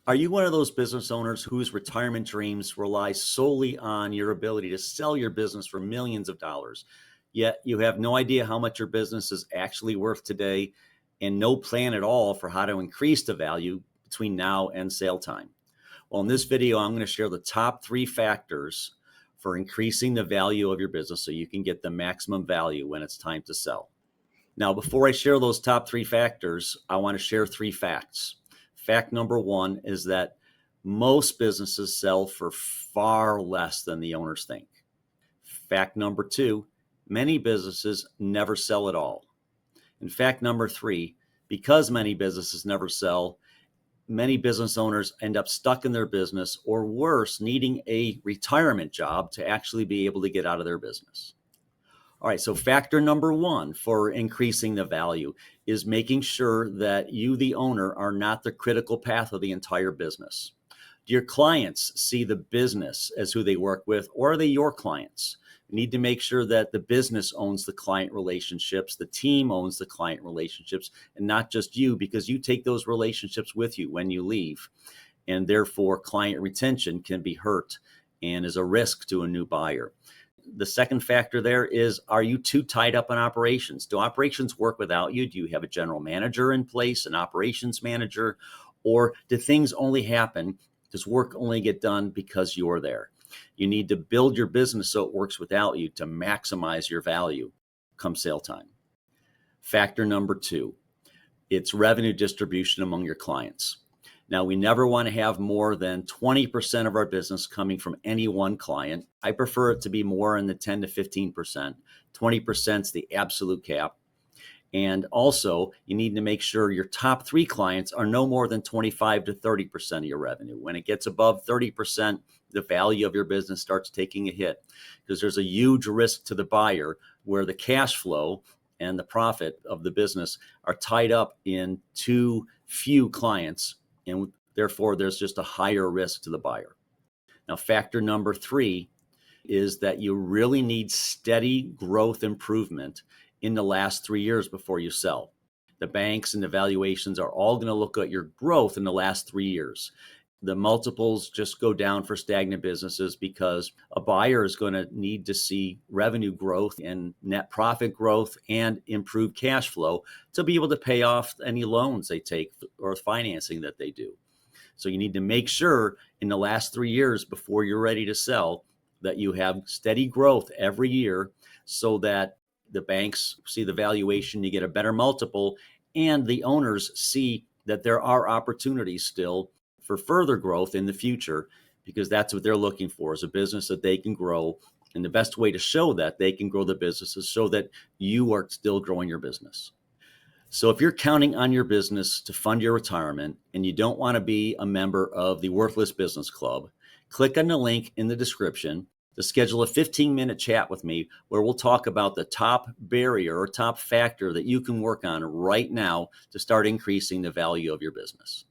Are you one of those business owners whose retirement dreams rely solely on your ability to sell your business for millions of dollars, yet you have no idea how much your business is actually worth today and no plan at all for how to increase the value between now and sale time? Well, in this video, I'm going to share the top 3 factors for increasing the value of your business so you can get the maximum value when it's time to sell. Now, before I share those top 3 factors, I want to share 3 facts. Fact number 1 is that most businesses sell for far less than the owners think. Fact number 2, many businesses never sell at all. And fact number 3, because many businesses never sell, many business owners end up stuck in their business, or worse, needing a retirement job to actually be able to get out of their business. All right, so factor number 1 for increasing the value is making sure that you, the owner, are not the critical path of the entire business. Do your clients see the business as who they work with, or are they your clients? You need to make sure that the business owns the client relationships, the team owns the client relationships, and not just you, because you take those relationships with you when you leave. And therefore, client retention can be hurt and is a risk to a new buyer. The second factor there is, are you too tied up in operations? Do operations work without you? Do you have a general manager in place, an operations manager, or do things only happen, does work only get done because you're there? You need to build your business so it works without you to maximize your value come sale time. Factor number 2, it's revenue distribution among your clients. Now, we never want to have more than 20% of our business coming from any one client. I prefer it to be more in the 10 to 15%. 20% is the absolute cap. And also, you need to make sure your top 3 clients are no more than 25 to 30% of your revenue. When it gets above 30%, the value of your business starts taking a hit, because there's a huge risk to the buyer where the cash flow and the profit of the business are tied up in too few clients, and therefore there's just a higher risk to the buyer. Now, factor number 3 is that you really need steady growth improvement in the last 3 years before you sell. The banks and the valuations are all going to look at your growth in the last 3 years. The multiples just go down for stagnant businesses because a buyer is going to need to see revenue growth and net profit growth and improved cash flow to be able to pay off any loans they take or financing that they do. So you need to make sure in the last 3 years before you're ready to sell that you have steady growth every year, so that the banks see the valuation, you get a better multiple, and the owners see that there are opportunities still for further growth in the future, because that's what they're looking for, is a business that they can grow. And the best way to show that they can grow the business is so that you are still growing your business. So if you're counting on your business to fund your retirement and you don't want to be a member of the Worthless Business Club, click on the link in the description to schedule a 15-minute chat with me, where we'll talk about the top barrier or top factor that you can work on right now to start increasing the value of your business.